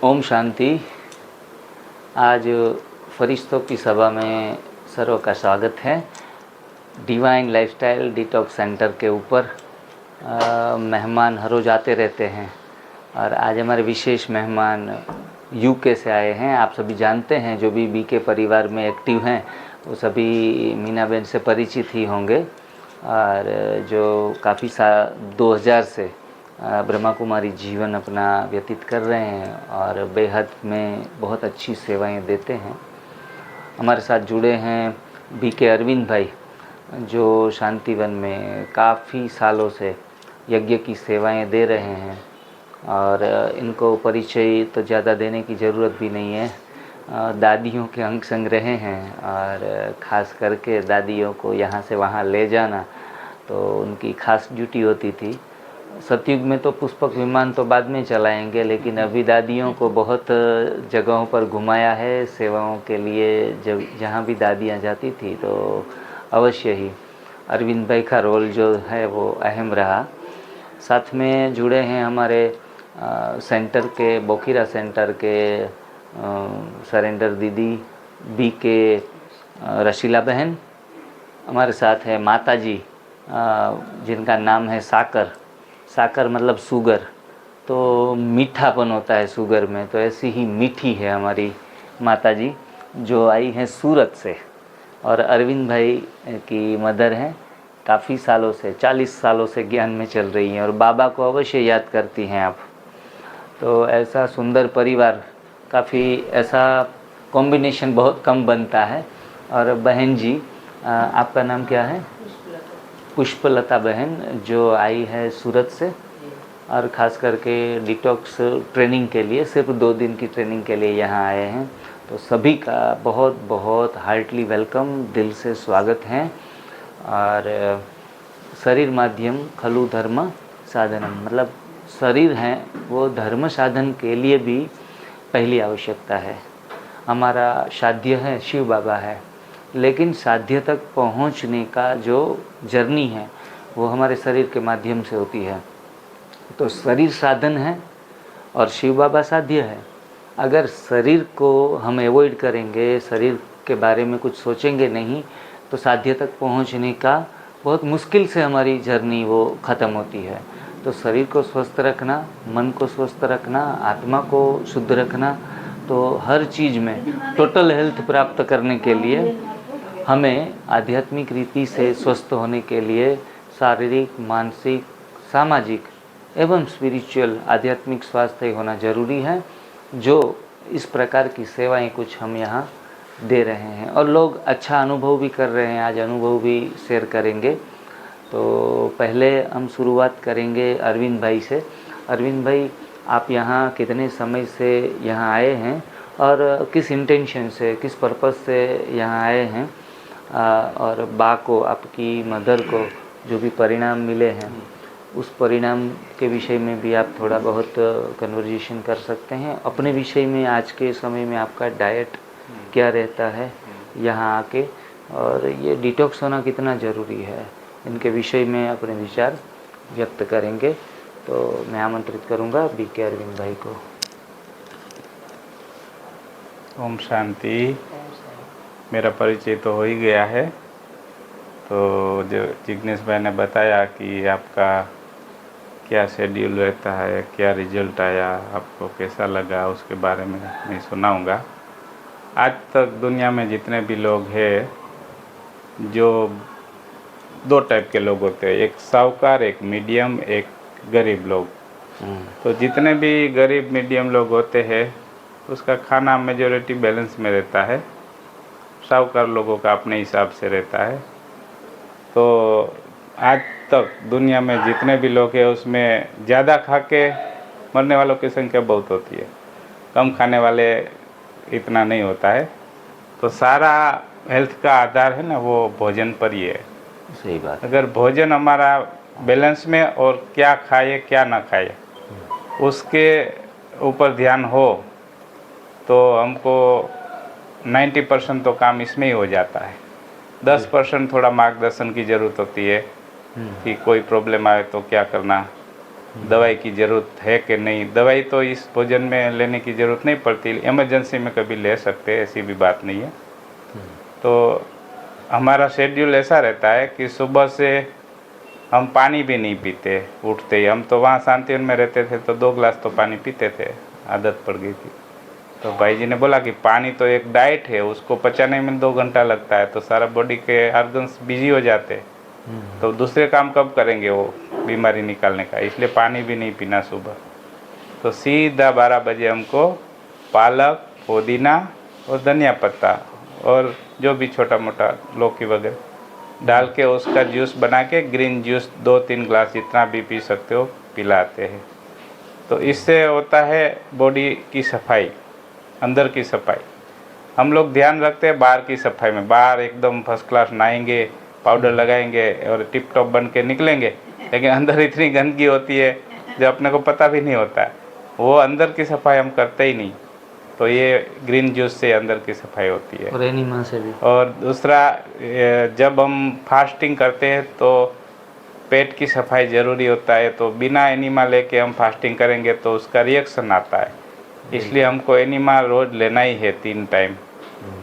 ओम शांति। आज फरिश्तों की सभा में सर्व का स्वागत है। डिवाइन लाइफस्टाइल डिटॉक्स सेंटर के ऊपर मेहमान हर रोज आते रहते हैं और आज हमारे विशेष मेहमान यूके से आए हैं। आप सभी जानते हैं, जो भी बीके परिवार में एक्टिव हैं वो सभी मीना बहन से परिचित ही होंगे और जो काफ़ी 2000 से ब्रह्मा कुमारी जीवन अपना व्यतीत कर रहे हैं और बेहद में बहुत अच्छी सेवाएं देते हैं। हमारे साथ जुड़े हैं बीके अरविंद भाई, जो शांतिवन में काफ़ी सालों से यज्ञ की सेवाएं दे रहे हैं और इनको परिचय तो ज़्यादा देने की ज़रूरत भी नहीं है। दादियों के अंग संग रहे हैं और ख़ास करके दादियों को यहाँ से वहाँ ले जाना तो उनकी खास ड्यूटी होती थी। सतयुग में तो पुष्पक विमान तो बाद में चलाएंगे, लेकिन अभी दादियों को बहुत जगहों पर घुमाया है सेवाओं के लिए। जब जहाँ भी दादियाँ जाती थी तो अवश्य ही अरविंद भाई का रोल जो है वो अहम रहा। साथ में जुड़े हैं हमारे सेंटर के, बोखीरा सेंटर के सरेंडर दीदी बीके रशीला बहन। हमारे साथ है माता जी जिनका नाम है साकर। साकर मतलब शुगर, तो मीठापन होता है शुगर में, तो ऐसी ही मीठी है हमारी माता जी जो आई हैं सूरत से। और अरविंद भाई की मदर हैं, काफ़ी सालों से 40 सालों से ज्ञान में चल रही हैं और बाबा को अवश्य याद करती हैं आप। तो ऐसा सुंदर परिवार, काफ़ी ऐसा कॉम्बिनेशन बहुत कम बनता है। और बहन जी, आपका नाम क्या है? पुष्पलता बहन, जो आई है सूरत से और ख़ास करके डिटॉक्स ट्रेनिंग के लिए, सिर्फ 2 दिन की ट्रेनिंग के लिए यहाँ आए हैं। तो सभी का बहुत बहुत हार्टली वेलकम, दिल से स्वागत है। और शरीर माध्यम खलु धर्म साधनम, मतलब शरीर है वो धर्म साधन के लिए भी पहली आवश्यकता है। हमारा साध्य है शिव बाबा है, लेकिन साध्य तक पहुंचने का जो जर्नी है वो हमारे शरीर के माध्यम से होती है। तो शरीर साधन है और शिव बाबा साध्य है। अगर शरीर को हम अवॉइड करेंगे, शरीर के बारे में कुछ सोचेंगे नहीं, तो साध्य तक पहुंचने का बहुत मुश्किल से हमारी जर्नी वो ख़त्म होती है। तो शरीर को स्वस्थ रखना, मन को स्वस्थ रखना, आत्मा को शुद्ध रखना, तो हर चीज़ में टोटल हेल्थ प्राप्त करने के लिए हमें आध्यात्मिक रीति से स्वस्थ होने के लिए शारीरिक, मानसिक, सामाजिक एवं स्पिरिचुअल आध्यात्मिक स्वास्थ्य होना जरूरी है। जो इस प्रकार की सेवाएं कुछ हम यहाँ दे रहे हैं और लोग अच्छा अनुभव भी कर रहे हैं। आज अनुभव भी शेयर करेंगे। तो पहले हम शुरुआत करेंगे अरविंद भाई से। अरविंद भाई, आप यहाँ कितने समय से यहाँ आए हैं और किस इंटेंशन से, किस पर्पज़ से यहाँ आए हैं? और बा को, आपकी मदर को जो भी परिणाम मिले हैं उस परिणाम के विषय में भी आप थोड़ा बहुत कन्वर्जेशन कर सकते हैं। अपने विषय में आज के समय में आपका डाइट क्या रहता है यहाँ आके, और ये डिटॉक्स होना कितना ज़रूरी है, इनके विषय में अपने विचार व्यक्त करेंगे। तो मैं आमंत्रित करूँगा बीके अरविंद भाई को। ओम शांति। मेरा परिचय तो हो ही गया है। तो जो जिग्नेश भाई ने बताया कि आपका क्या शेड्यूल रहता है, क्या रिजल्ट आया, आपको कैसा लगा, उसके बारे में मैं सुनाऊंगा। आज तक दुनिया में जितने भी लोग हैं, जो 2 टाइप के लोग होते हैं, एक साहूकार, एक मीडियम, एक गरीब लोग। तो जितने भी गरीब मीडियम लोग होते हैं उसका खाना मेजॉरिटी बैलेंस में रहता है, साहूकार लोगों का अपने हिसाब से रहता है। तो आज तक दुनिया में जितने भी लोग हैं उसमें ज़्यादा खा के मरने वालों की संख्या बहुत होती है, कम खाने वाले इतना नहीं होता है। तो सारा हेल्थ का आधार है ना, वो भोजन पर ही है। सही बात। अगर भोजन हमारा बैलेंस में, और क्या खाए क्या ना खाए उसके ऊपर ध्यान हो, तो हमको 90% तो काम इसमें ही हो जाता है। 10% थोड़ा मार्गदर्शन की ज़रूरत होती है कि कोई प्रॉब्लम आए तो क्या करना, दवाई की ज़रूरत है कि नहीं। दवाई तो इस भोजन में लेने की ज़रूरत नहीं पड़ती, इमरजेंसी में कभी ले सकते हैं, ऐसी भी बात नहीं है। तो हमारा शेड्यूल ऐसा रहता है कि सुबह से हम पानी भी नहीं पीते उठते ही। हम तो वहाँ शांतिवन में रहते थे तो 2 गिलास तो पानी पीते थे, आदत पड़ गई थी। तो भाई जी ने बोला कि पानी तो एक डाइट है, उसको पचाने में 2 घंटा लगता है, तो सारा बॉडी के ऑर्गन्स बिजी हो जाते हैं, तो दूसरे काम कब करेंगे वो बीमारी निकालने का, इसलिए पानी भी नहीं पीना सुबह। तो सीधा 12 बजे हमको पालक, पुदीना और धनिया पत्ता और जो भी छोटा मोटा लौकी वगैरह डाल के उसका जूस बना के, ग्रीन जूस 2-3 गिलास जितना भी पी सकते हो पिलाते हैं। तो इससे होता है बॉडी की सफाई, अंदर की सफाई। हम लोग ध्यान रखते हैं बाहर की सफाई में, बाहर एकदम फर्स्ट क्लास नहाएंगे, पाउडर लगाएंगे और टिप टॉप बन के निकलेंगे, लेकिन अंदर इतनी गंदगी होती है जो अपने को पता भी नहीं होता है। वो अंदर की सफाई हम करते ही नहीं। तो ये ग्रीन जूस से अंदर की सफाई होती है। और एनिमा से भी। और दूसरा, जब हम फास्टिंग करते हैं तो पेट की सफाई ज़रूरी होता है, तो बिना एनिमा लेके हम फास्टिंग करेंगे तो उसका रिएक्शन आता है, इसलिए हमको एनिमा रोज़ लेना ही है 3 टाइम,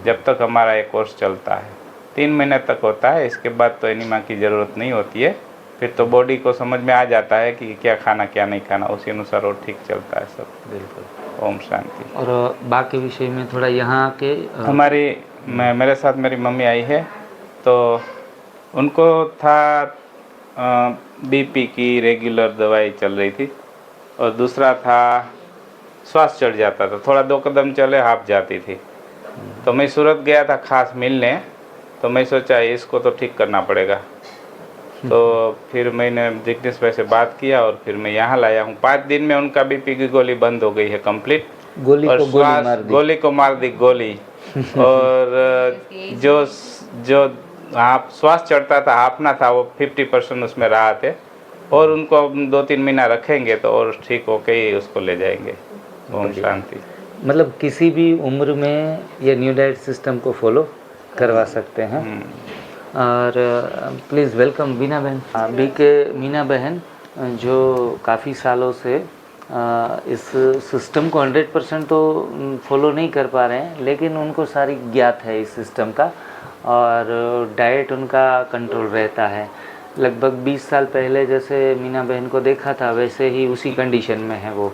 जब तक हमारा ये कोर्स चलता है। 3 महीने तक होता है, इसके बाद तो एनिमा की ज़रूरत नहीं होती है। फिर तो बॉडी को समझ में आ जाता है कि क्या खाना क्या नहीं खाना, उसी अनुसार वो ठीक चलता है सब। बिल्कुल। ओम शांति। और बाकी विषय में थोड़ा यहाँ के मेरे साथ मेरी मम्मी आई है, तो उनको था बीपी की रेगुलर दवाई चल रही थी, और दूसरा था श्वास चढ़ जाता था, थोड़ा 2 कदम चले हाफ जाती थी। तो मैं सूरत गया था खास मिलने, तो मैं सोचा इसको तो ठीक करना पड़ेगा। तो फिर मैंने जिग्नेश भाई से बात किया और फिर मैं यहाँ लाया हूँ। 5 दिन में उनका बीपी की गोली बंद हो गई है कंप्लीट, और श्वास गोली को मार दी गोली। और जो आप श्वास चढ़ता था हाँफना था, वो 50% उसमें राहत है, और उनको 2-3 महीना रखेंगे तो और ठीक होके ही उसको ले जाएंगे। ओम शांति। मतलब किसी भी उम्र में ये न्यू डाइट सिस्टम को फॉलो करवा सकते हैं। और प्लीज़ वेलकम मीना बहन। अभी के मीना बहन जो काफ़ी सालों से इस सिस्टम को 100% तो फॉलो नहीं कर पा रहे हैं, लेकिन उनको सारी ज्ञात है इस सिस्टम का, और डाइट उनका कंट्रोल रहता है। लगभग 20 साल पहले जैसे मीना बहन को देखा था, वैसे ही उसी कंडीशन में है वो।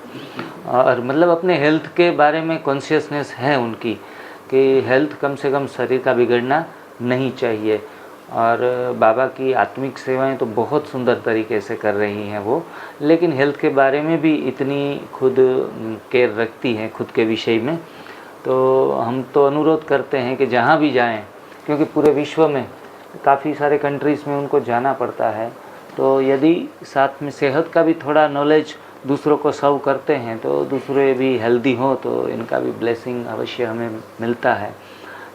और मतलब अपने हेल्थ के बारे में कॉन्शियसनेस है उनकी कि हेल्थ कम से कम शरीर का बिगड़ना नहीं चाहिए। और बाबा की आत्मिक सेवाएं तो बहुत सुंदर तरीके से कर रही हैं वो, लेकिन हेल्थ के बारे में भी इतनी खुद केयर रखती हैं खुद के विषय में। तो हम तो अनुरोध करते हैं कि जहाँ भी जाएं, क्योंकि पूरे विश्व में काफ़ी सारे कंट्रीज़ में उनको जाना पड़ता है, तो यदि साथ में सेहत का भी थोड़ा नॉलेज दूसरों को सर्व करते हैं तो दूसरे भी हेल्दी हों, तो इनका भी ब्लेसिंग अवश्य हमें मिलता है।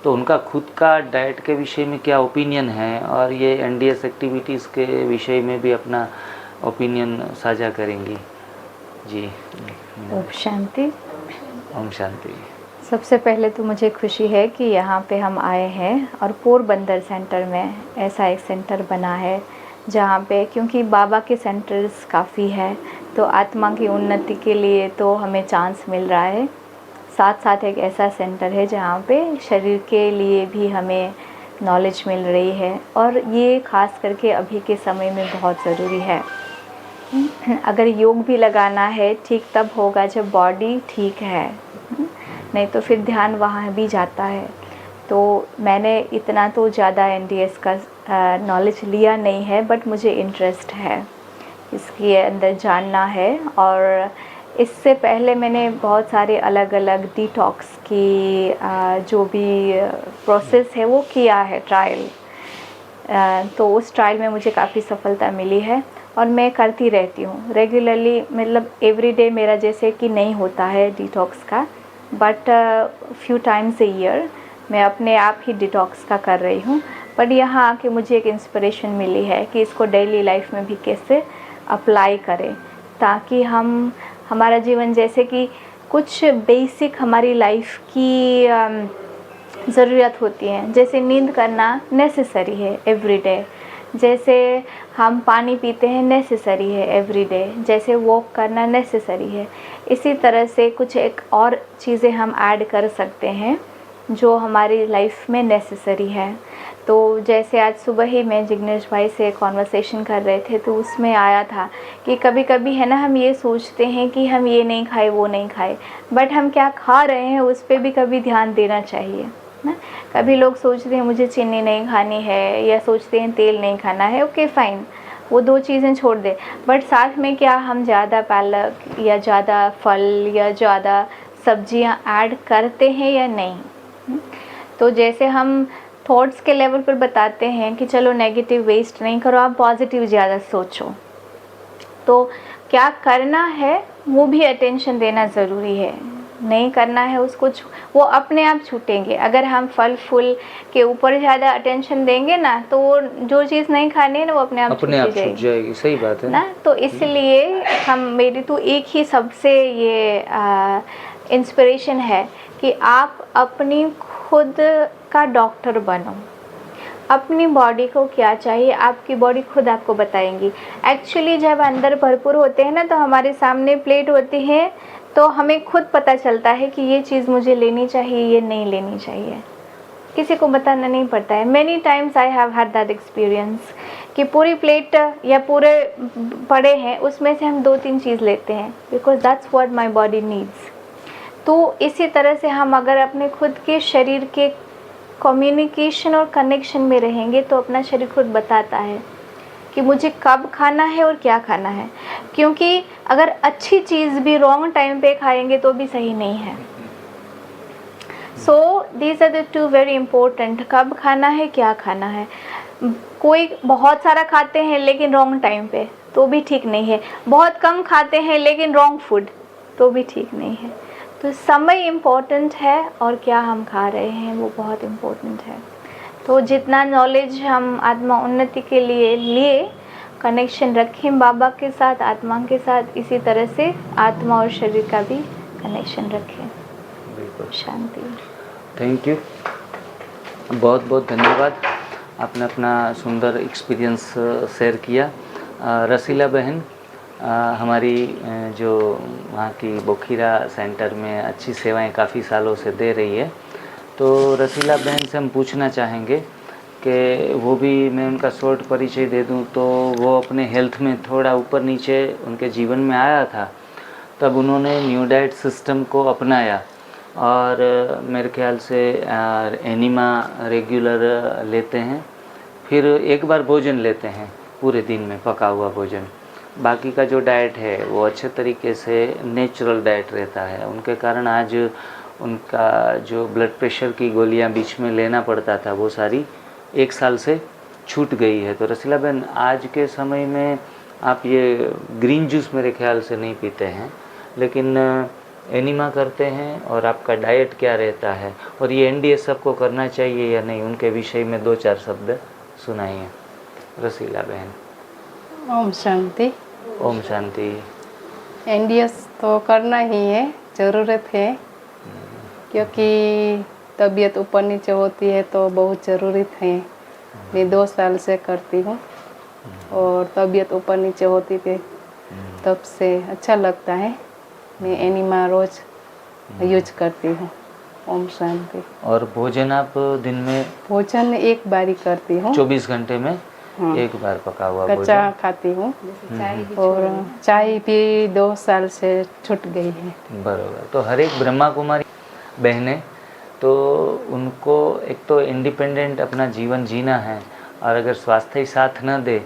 तो उनका खुद का डाइट के विषय में क्या ओपिनियन है, और ये एनडीएस एक्टिविटीज़ के विषय में भी अपना ओपिनियन साझा करेंगी जी। ओम शांति। ओम शांति। सबसे पहले तो मुझे खुशी है कि यहाँ पे हम आए हैं, और पोरबंदर सेंटर में ऐसा एक सेंटर बना है जहाँ पे, क्योंकि बाबा के सेंटर्स काफ़ी है, तो आत्मा की उन्नति के लिए तो हमें चांस मिल रहा है। साथ साथ एक ऐसा सेंटर है जहाँ पे शरीर के लिए भी हमें नॉलेज मिल रही है, और ये ख़ास करके अभी के समय में बहुत ज़रूरी है। अगर योग भी लगाना है ठीक तब होगा जब बॉडी ठीक है, नहीं तो फिर ध्यान वहाँ भी जाता है। तो मैंने इतना तो ज़्यादा एनडीएस का नॉलेज लिया नहीं है, बट मुझे इंटरेस्ट है इसके अंदर जानना है। और इससे पहले मैंने बहुत सारे अलग अलग डिटॉक्स की जो भी प्रोसेस है वो किया है, ट्रायल। तो उस ट्रायल में मुझे काफ़ी सफलता मिली है, और मैं करती रहती हूँ रेगुलरली। मतलब एवरीडे मेरा जैसे कि नहीं होता है डिटॉक्स का, but few times a year मैं अपने आप ही डिटॉक्स का कर रही हूँ। बट यहाँ आके मुझे एक इंस्पिरेशन मिली है कि इसको डेली लाइफ में भी कैसे अप्लाई करें, ताकि हमारा जीवन, जैसे कि कुछ बेसिक हमारी लाइफ की ज़रूरत होती है, जैसे नींद करना नेसेसरी है एवरीडे, जैसे हम पानी पीते हैं, नेसेसरी है एवरीडे, जैसे वॉक करना नेसेसरी है, इसी तरह से कुछ एक और चीज़ें हम ऐड कर सकते हैं जो हमारी लाइफ में नेसेसरी है। तो जैसे आज सुबह ही मैं जिग्नेश भाई से कॉन्वर्सेशन कर रहे थे, तो उसमें आया था कि कभी कभी है ना, हम ये सोचते हैं कि हम ये नहीं खाए, वो नहीं खाए, बट हम क्या खा रहे हैं उस पर भी कभी ध्यान देना चाहिए ना। कभी लोग सोचते हैं मुझे चीनी नहीं खानी है, या सोचते हैं तेल नहीं खाना है, ओके फाइन, वो 2 चीज़ें छोड़ दें, बट साथ में क्या हम ज़्यादा पालक या ज़्यादा फल या ज़्यादा सब्जियां ऐड करते हैं या नहीं। तो जैसे हम थॉट्स के लेवल पर बताते हैं कि चलो नेगेटिव वेस्ट नहीं करो, आप पॉजिटिव ज़्यादा सोचो, तो क्या करना है वो भी अटेंशन देना ज़रूरी है। नहीं करना है उसको वो अपने आप छूटेंगे। अगर हम फल फूल के ऊपर ज़्यादा अटेंशन देंगे ना, तो वो जो चीज़ नहीं खानी है ना, वो अपने आप छूट जाएगी। सही बात है ना। तो इसलिए मेरी तो एक ही सबसे ये इंस्पिरेशन है कि आप अपनी खुद का डॉक्टर बनो। अपनी बॉडी को क्या चाहिए, आपकी बॉडी खुद आपको बताएंगी। एक्चुअली जब अंदर भरपूर होते हैं ना, तो हमारे सामने प्लेट होती है, तो हमें खुद पता चलता है कि ये चीज़ मुझे लेनी चाहिए, ये नहीं लेनी चाहिए। किसी को बताना नहीं पड़ता है। Many times I have had that experience कि पूरी प्लेट या पूरे पड़े हैं, उसमें से हम 2-3 चीज़ लेते हैं, because that's what my body needs. तो इसी तरह से हम अगर अपने खुद के शरीर के कम्युनिकेशन और कनेक्शन में रहेंगे, तो अपना शरीर खुद बताता है कि मुझे कब खाना है और क्या खाना है। क्योंकि अगर अच्छी चीज़ भी रॉन्ग टाइम पे खाएंगे तो भी सही नहीं है। So these are the 2 very important, कब खाना है, क्या खाना है। कोई बहुत सारा खाते हैं लेकिन रॉन्ग टाइम पे, तो भी ठीक नहीं है। बहुत कम खाते हैं लेकिन रॉन्ग फूड, तो भी ठीक नहीं है। तो समय इम्पोर्टेंट है और क्या हम खा रहे हैं वो बहुत इम्पोर्टेंट है। तो जितना नॉलेज हम आत्मा उन्नति के लिए कनेक्शन रखें बाबा के साथ, आत्मा के साथ, इसी तरह से आत्मा और शरीर का भी कनेक्शन रखें। बिल्कुल। शांति। थैंक यू, बहुत बहुत धन्यवाद। आपने अपना सुंदर एक्सपीरियंस शेयर किया। रसीला बहन हमारी जो वहाँ की बोखीरा सेंटर में अच्छी सेवाएं काफ़ी सालों से दे रही है। तो रसीला बहन से हम पूछना चाहेंगे कि वो भी, मैं उनका शॉर्ट परिचय दे दूं तो वो अपने हेल्थ में थोड़ा ऊपर नीचे उनके जीवन में आया था, तब उन्होंने न्यू डाइट सिस्टम को अपनाया और मेरे ख्याल से एनिमा रेगुलर लेते हैं, फिर एक बार भोजन लेते हैं पूरे दिन में, पका हुआ भोजन। बाकी का जो डाइट है वो अच्छे तरीके से नेचुरल डाइट रहता है। उनके कारण आज उनका जो ब्लड प्रेशर की गोलियां बीच में लेना पड़ता था, वो सारी 1 साल से छूट गई है। तो रसीला बहन, आज के समय में आप ये ग्रीन जूस मेरे ख्याल से नहीं पीते हैं, लेकिन एनिमा करते हैं, और आपका डाइट क्या रहता है, और ये एनडीएस सबको करना चाहिए या नहीं, उनके विषय में 2-4 शब्द सुनाइए रसीला बहन। ओम शांति। ओम शांति। एनडीएस तो करना ही है, ज़रूरत है, क्योंकि तबीयत ऊपर नीचे होती है तो बहुत ज़रूरत है। मैं 2 साल से करती हूँ और तबीयत ऊपर नीचे होती थी, तब से अच्छा लगता है। मैं एनिमा रोज़ यूज करती हूँ। ओम शांति। और भोजन आप दिन में? भोजन एक बार ही करती हूँ, 24 घंटे में हाँ, एक बार पका हुआ कच्चा भोजन खाती हूँ, और चाय भी 2 साल से छूट गई है। बराबर। तो हर एक ब्रह्मा कुमारी बहनें, तो उनको एक तो इंडिपेंडेंट अपना जीवन जीना है, और अगर स्वास्थ्य ही साथ न दे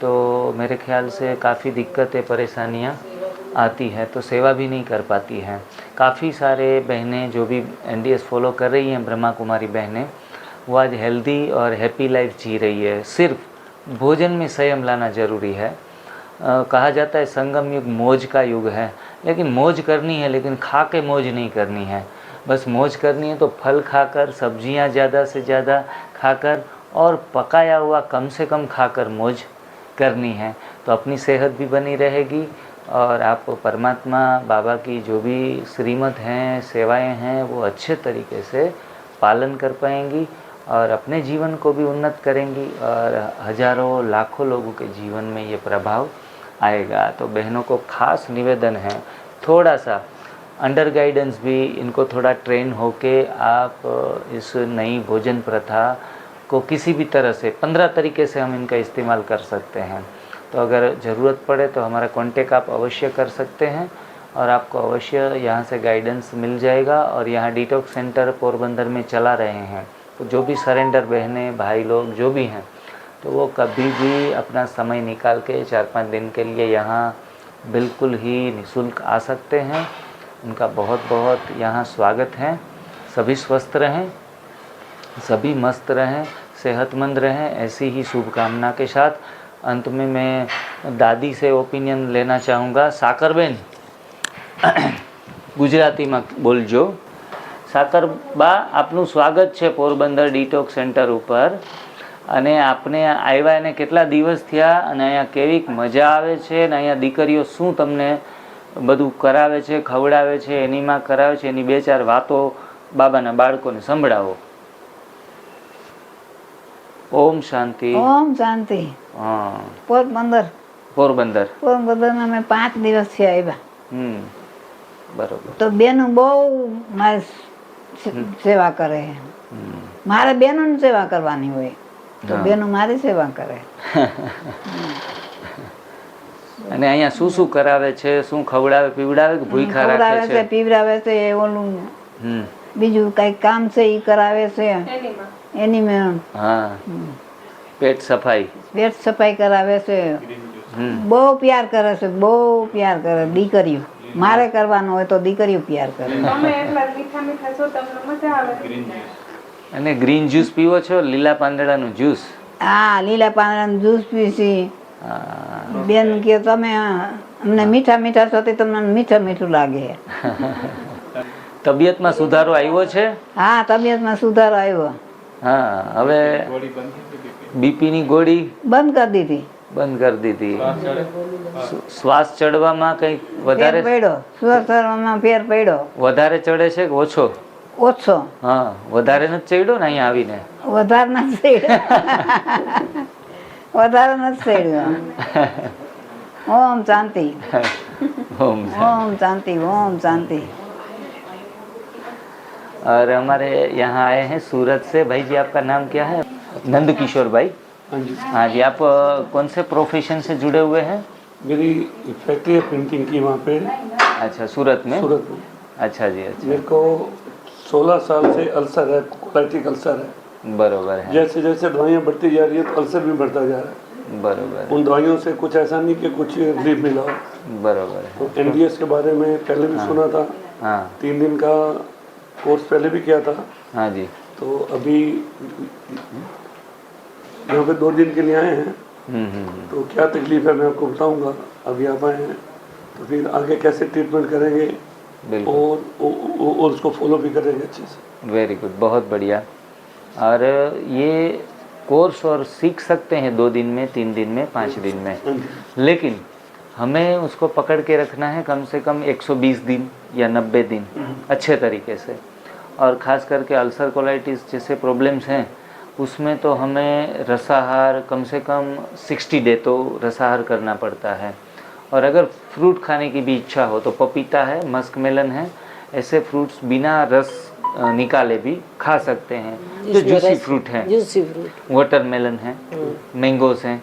तो मेरे ख्याल से काफ़ी दिक्कतें, परेशानियाँ आती है, तो सेवा भी नहीं कर पाती हैं। काफ़ी सारे बहनें जो भी एनडीएस फॉलो कर रही हैं, ब्रह्मा कुमारी बहनें, वो आज हेल्दी और हैप्पी लाइफ जी रही है। सिर्फ भोजन में संयम लाना ज़रूरी है। कहा जाता है संगम युग मौज का युग है, लेकिन मौज करनी है, लेकिन खा के मौज नहीं करनी है। बस मौज करनी है तो फल खाकर, सब्जियां ज़्यादा से ज़्यादा खाकर, और पकाया हुआ कम से कम खाकर मौज करनी है। तो अपनी सेहत भी बनी रहेगी, और आप परमात्मा बाबा की जो भी श्रीमत हैं, सेवाएं हैं, वो अच्छे तरीके से पालन कर पाएंगी, और अपने जीवन को भी उन्नत करेंगी और हजारों लाखों लोगों के जीवन में ये प्रभाव आएगा। तो बहनों को खास निवेदन है, थोड़ा सा अंडर गाइडेंस भी इनको थोड़ा ट्रेन होके आप इस नई भोजन प्रथा को किसी भी तरह से 15 तरीके से हम इनका इस्तेमाल कर सकते हैं। तो अगर ज़रूरत पड़े तो हमारा कांटेक्ट आप अवश्य कर सकते हैं और आपको अवश्य यहाँ से गाइडेंस मिल जाएगा। और यहाँ डिटॉक्स सेंटर पोरबंदर में चला रहे हैं, तो जो भी सरेंडर बहनें भाई लोग जो भी हैं, तो वो कभी भी अपना समय निकाल के 4-5 दिन के लिए यहाँ बिल्कुल ही निःशुल्क आ सकते हैं। उनका बहुत बहुत यहाँ स्वागत है। सभी स्वस्थ रहें, सभी मस्त रहें, सेहतमंद रहें, ऐसी ही शुभकामना के साथ अंत में मैं दादी से ओपिनियन लेना चाहूँगा। साकरबेन ગુજરાતીમાં બોલજો। સાકરબા, આપનું સ્વાગત છે પોરબંદર ડિટોક્સ સેન્ટર ઉપર અને આપને આવ્યા એને કેટલા દિવસ થયા અને અહીંયા કેવી મજા આવે છે અને અહીંયા દીકરીઓ શું તમને બધું કરાવે છે, ખવડાવે છે, એનીમાં કરાવે છે, એની 2-4 વાતો બાબાના બાળકોને સંભળાવો। ઓમ શાંતિ। ओम शांति। हाँ, पोरबंदर પોરબંદર। पोरबंदर में मैं 5 દિવસ થી આવ્યા બરોબર। તો બેનો બહુ મારી સેવા કરે છે। મારે બેનોની સેવા કરવાની હોય તો હા। બેનો મારી સેવા કરે। અને અહીંયા શું કરાવે છે, શું ખવડાવે પીવડાવે કે ભૂખા રાખે ખવડાવે છે? છે, પીવડાવે છે, ઓલું હમ, બીજું કઈ કામ છે એ કરાવે છે। એની મેં હા, પેટ સફાઈ। પેટ સફાઈ કરાવે છે। હમ, બહુ પ્યાર કરે છે, બહુ પ્યાર કરે દીકરીઓ। મારે કરવાનું હોય તો દીકરીઓ પ્યાર કરે। તમે એટલા મીઠા મીઠા છો, તમને મજા આવે। અને ગ્રીન જ્યુસ પીવો છો, લીલા પાંદડાનું જ્યુસ? હા, લીલા પાંદડાનું જ્યુસ પીસી। હા, બેન કે તમે અમને મીઠા મીઠા છો તે તમને મીઠા મીઠું લાગે। તબિયતમાં સુધારો આવ્યો છે? હા, તબિયતમાં સુધારો આવ્યો। હા, હવે બીપીની ગોળી બંધ કરી દીધી। બંધ કરી દીધી। શ્વાસ ચડવામાં કંઈક ફેર વધારે પડ્યો, સ્વરમાં ફેર પડ્યો। વધારે ચડે છે કે ઓછો? ઓછો, હા, વધારે નથી ચડ્યો ને અહીંયા આવીને? વધારે નથી ચડ્યો। વધારે નથી ચડ્યો। ओम शांति। ओम ओम शांति। ओम शांति। और हमारे यहाँ आए हैं सूरत से। भाई जी, आपका नाम क्या है? नंद किशोर भाई। हाँ जी, आप कौन से प्रोफेशन से जुड़े हुए हैं? मेरी फैक्ट्री है प्रिंटिंग की वहाँ पे। अच्छा, सूरत में? सूरत में। अच्छा जी, अच्छा। मेरे को 16 साल से अल्सर है, कोलाइटिक अल्सर है। बरोबर है। जैसे जैसे दवाइयाँ बढ़ती जा रही है तो अल्सर भी बढ़ता जा रहा है। बरोबर है। उन दवाइयों से कुछ ऐसा नहीं कि कुछ रिलीफ मिला हो। बरोबर है। तो NDS के बारे में पहले भी सुना था। हाँ 3 दिन का कोर्स पहले भी किया था। हाँ जी। तो अभी यहाँ पे 2 दिन के लिए आए हैं। तो क्या तकलीफ है मैं आपको बताऊंगा। अभी आप आए हैं तो फिर आगे कैसे ट्रीटमेंट करेंगे बिल्कुल। और उसको फॉलो भी करेंगे अच्छे से। वेरी गुड, बहुत बढ़िया। और ये कोर्स और सीख सकते हैं 2 दिन में, 3 दिन में, 5 दिन में, लेकिन हमें उसको पकड़ के रखना है कम से कम 120 दिन या 90 दिन अच्छे तरीके से। और ख़ास करके अल्सर कोलाइटिस जैसे प्रॉब्लम्स हैं उसमें तो हमें रसाहार कम से कम 60 डे तो रसाहार करना पड़ता है। और अगर फ्रूट खाने की भी इच्छा हो तो पपीता है, मस्क मेलन है, ऐसे फ्रूट्स बिना रस निकाले भी खा सकते हैं जो जूसी फ्रूट हैं। जूसी फ्रूट, वाटरमेलन है, मैंगोस हैं।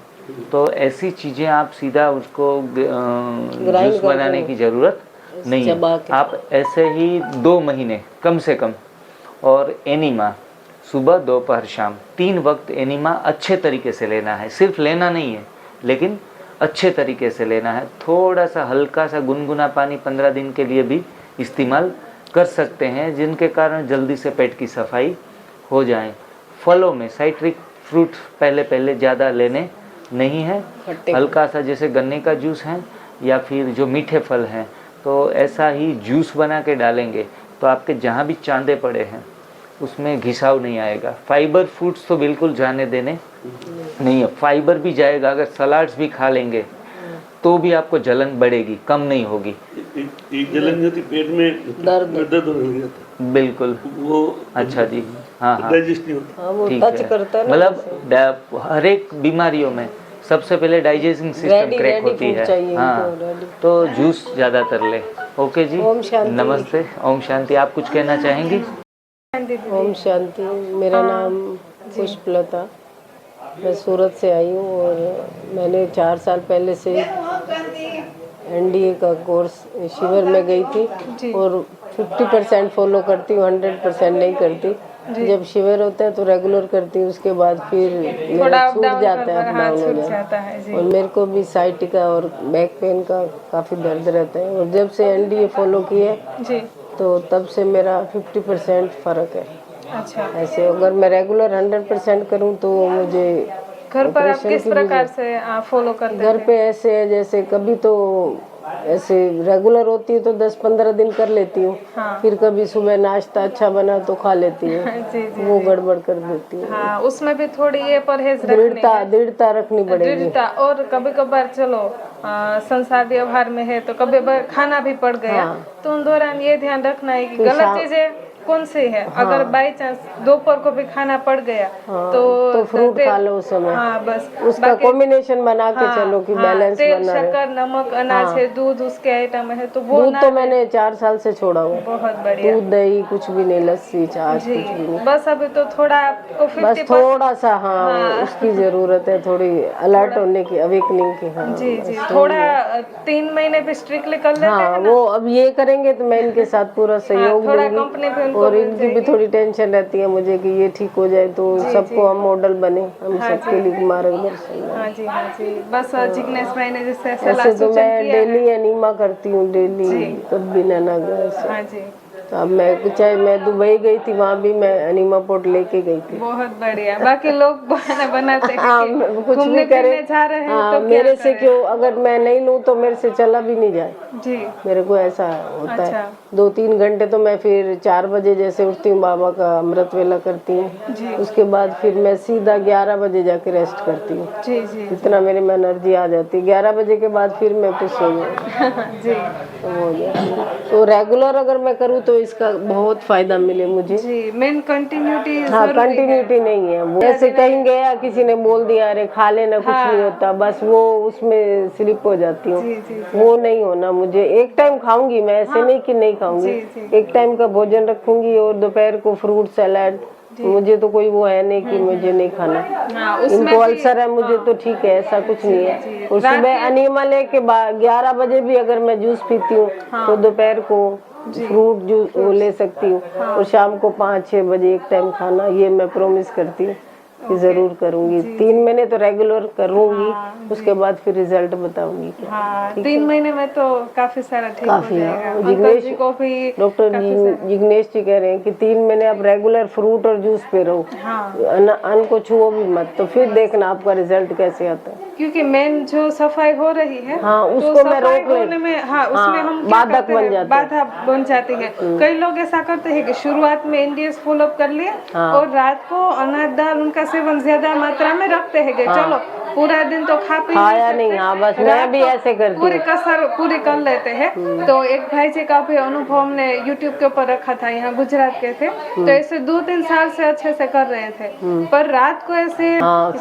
तो ऐसी चीज़ें आप सीधा उसको जूस बनाने की ज़रूरत नहीं है। आप ऐसे ही 2 महीने कम से कम, और एनीमा सुबह दोपहर शाम 3 वक्त एनीमा अच्छे तरीके से लेना है। सिर्फ लेना नहीं है लेकिन अच्छे तरीके से लेना है। थोड़ा सा हल्का सा गुनगुना पानी 15 दिन के लिए भी इस्तेमाल कर सकते हैं, जिनके कारण जल्दी से पेट की सफाई हो जाए। फलों में साइट्रिक फ्रूट पहले ज़्यादा लेने नहीं है। हल्का सा जैसे गन्ने का जूस है या फिर जो मीठे फल हैं तो ऐसा ही जूस बना के डालेंगे तो आपके जहाँ भी चांदे पड़े हैं उसमें घिसाव नहीं आएगा। फाइबर फूड्स तो बिल्कुल जाने देने नहीं है। फाइबर भी जाएगा अगर सलाड्स भी खा लेंगे तो भी आपको जलन बढ़ेगी, कम नहीं होगी। एक जलन नहीं होती पेट में, दर्द होने लग जाता है। बिल्कुल। वो अच्छा जी, हाँ हाँ, डाइजेस्ट नहीं होता। ठीक है। मतलब हर एक बीमारियों में सबसे पहले डाइजेस्टिंग सिस्टम क्रैक होती है। हाँ, तो जूस ज़्यादातर ले। ओके जी, नमस्ते, ओम शांति। आप कुछ कहना चाहेंगी? ओम शांति। मेरा नाम पुष्पलता, मैं सूरत से आई हूँ और मैंने 4 साल पहले से एनडीए का कोर्स शिविर में गई थी और 50% फॉलो करती हूँ, 100% नहीं करती। जब शिविर होता है तो रेगुलर करती हूँ, उसके बाद फिर मेरा छूट जाता है, अप डाउन हो जाता है। और मेरे को भी साइटिका और बैक पेन का काफ़ी दर्द रहता है और जब से एनडीए फॉलो किए तो तब से मेरा 50% फ़र्क है। अच्छा, ऐसे अगर मैं रेगुलर 100% करूं तो मुझे घर पर आप किस प्रकार से फॉलो करते घर पे ऐसे है, जैसे कभी तो ऐसे रेगुलर होती है तो 10-15 दिन कर लेती हूँ। हाँ। फिर कभी सुबह नाश्ता अच्छा बना तो खा लेती हूँ। वो गड़बड़ कर देती हूँ। हाँ, उसमें भी थोड़ी ये परहेज रखनी है, दृढ़ता रखनी पड़ेगी। दृढ़ता। और कभी कभार चलो संसार व्यवहार में है तो कभी खाना भी पड़ गया, तो उन दौरान ये ध्यान रखना है कि गलत चीजें कौन सी है। अगर बाई चांस दोपहर को भी खाना पड़ गया तो फ्रूट खा लो उस समय। हाँ, बस उसका कॉम्बिनेशन बना के चलो कि बैलेंस तेल, बना रहे। शक्कर, नमक, अनाज है, दूध उसके आइटम है, तो वो दूध तो मैंने 4 साल से छोड़ा हुआ। बहुत बढ़िया। दूध दही कुछ भी नहीं, लस्सी छाछ कुछ भी नहीं। बस अभी तो थोड़ा आपको 50% बस थोड़ा सा उसकी जरूरत है, थोड़ी अलर्ट होने की, अवेकनिंग की। हाँ जी, थोड़ा 3 महीने भी स्ट्रिक्टली कर लेते हैं ना। वो अब ये करेंगे तो मैं इनके साथ पूरा सहयोग थोड़ा दूंगी। कंपनी भी उनको और इनकी भी थोड़ी टेंशन रहती है मुझे कि ये ठीक हो जाए तो सबको हम मॉडल बने, हम सबके लिए मार्गदर्शन। हाँ जी, हाँ जी। बस जिग्नेश भाई ने जैसे सलाह ऐसे तो सूचन मैं किया है। डेली एनीमा करती हूँ, डेली कभी ना गए। हाँ जी, अब मैं चाहे मैं दुबई गई थी, वहाँ भी मैं एनीमा पोर्ट लेके गई थी। बहुत बढ़िया। बाकी लोग बहाना बनाते हैं कि कुछ घूमने भी करे, फिरने जा रहे हैं तो मेरे क्या से करें? क्यों, अगर मैं नहीं लूँ तो मेरे से चला भी नहीं जाए। जी, मेरे को ऐसा होता अच्छा। है। 2-3 घंटे तो मैं फिर 4 बजे जैसे उठती हूँ, बाबा का अमृत वेला करती हूँ। उसके बाद फिर मैं सीधा 11 बजे जाके रेस्ट करती हूँ। जी, जी, इतना मेरे में एनर्जी आ जाती है। 11 बजे के बाद फिर मैं कुछ सो जी, तो रेगुलर अगर मैं करूँ तो इसका बहुत फायदा मिले मुझे। जी। मेन कंटिन्यूटी हाँ, कंटिन्यूटी नहीं है। वो ऐसे कहीं गया, किसी ने बोल दिया अरे खा लेना, कुछ नहीं होता, बस वो उसमें स्लिप हो जाती हूँ। वो नहीं होना मुझे। एक टाइम खाऊंगी मैं, ऐसे नहीं कि नहीं खाऊंगी। एक टाइम का भोजन रखूंगी और दोपहर को फ्रूट सलाद। मुझे तो कोई वो है नहीं कि मुझे नहीं खाना। इनको अल्सर है, मुझे तो ठीक है, ऐसा कुछ नहीं है। और सुबह अनीमा लेके 11 बजे भी अगर मैं जूस पीती हूँ तो दोपहर को फ्रूट जूस वो ले सकती हूँ। और शाम को 5-6 बजे एक टाइम खाना, ये मैं प्रॉमिस करती हूँ कि जरूर करूंगी। 3 महीने तो रेगुलर करूंगी, उसके बाद फिर रिजल्ट बताऊंगी। हाँ, 3 महीने में तो काफी सारा ठीक हो जाएगा। जिग्नेश जी को भी डॉक्टर जिग्नेश जी कह रहे हैं कि 3 महीने आप रेगुलर फ्रूट और जूस पे रहो, अन्न को छुओ भी मत, तो फिर देखना आपका रिजल्ट कैसे आता है। क्योंकि मेन जो सफाई हो रही है, उसको तो मैं रोक होने में उसमें हम क्या बाधक बन जाते हैं। बाधा बन जाती है। कई लोग ऐसा करते हैं कि शुरुआत में एनडीएस फॉलो कर लिया और रात को अनाज दाल उनका सेवन ज्यादा मात्रा में रखते हैं कि चलो पूरा दिन तो खा पी खाया नहीं। बस मैं भी ऐसे करती पूरी कसर पूरी कर लेते हैं। तो एक भाई जी का भी अनुभव हमने यूट्यूब के ऊपर रखा था, यहाँ गुजरात के थे, तो ऐसे 2-3 साल से अच्छे से कर रहे थे। पर रात को ऐसे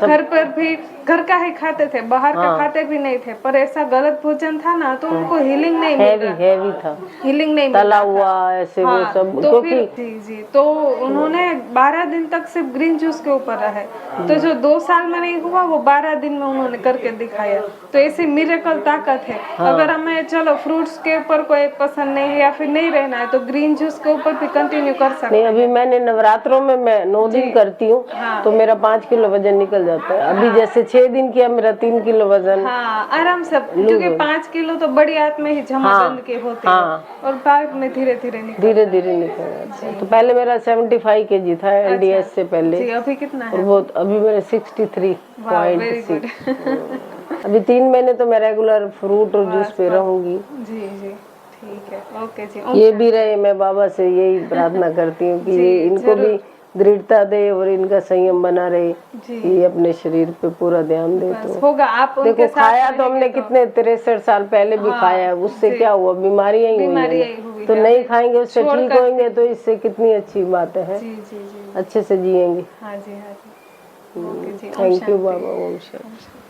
घर पर भी घर का ही खाते थे, बाहर का खाते भी नहीं थे। पर ऐसा गलत भोजन था ना, तो उनको हीलिंग नहीं मिल रहा, हैवी था, हीलिंग नहीं तला हुआ ऐसे वो सब। तो फिर जी, तो उन्होंने 12 दिन तक सिर्फ ग्रीन जूस के ऊपर रहे। तो जो 2 साल में नहीं हुआ वो 12 दिन में उन्होंने करके दिखाया। तो ऐसी मिरेकल ताकत है। अगर हमें चलो फ्रूट्स के ऊपर कोई पसंद नहीं है या फिर नहीं रहना है तो ग्रीन जूस के ऊपर भी कंटिन्यू कर सकते हैं। अभी मैंने नवरात्रों में मैं 9 दिन करती हूँ तो मेरा 5 किलो वजन निकल जाता है। अभी जैसे 6 दिन किया, मेरा 3 किलो वजन आराम से, क्योंकि 5 किलो तो बड़ी आंत में ही जमा के होते हैं और बाद में धीरे धीरे निकल जाता है। तो पहले मेरा 75 kg था एनडीएस से पहले। जी, अभी कितना है? और बहुत अभी मेरा 63.6। अभी 3 महीने तो मैं रेगुलर फ्रूट और जूस पे रहूंगी। जी जी, ठीक है, ओके जी। ये भी रहे, मैं बाबा से यही प्रार्थना करती हूँ कि ये इनको भी दृढ़ता दे और इनका संयम बना रहे, जी। ये अपने शरीर पे पूरा ध्यान दे। बस तो होगा, आप उनके देखो साथ खाया तो रहेंगे हमने कितने 63 साल पहले भी हाँ, खाया है, उससे जी। क्या हुआ, बीमारियां ही हुई बीमारियां हैं। ही हुई तो हैं। नहीं खाएंगे उससे छोड़ ठीक कर- होंगे तो इससे कितनी अच्छी बात है, जी जी जी अच्छे से जिएंगे। हाँ जी हाँ जी। ओके जी, ओम थैंक यू शांति। बाबा, ओम शांति।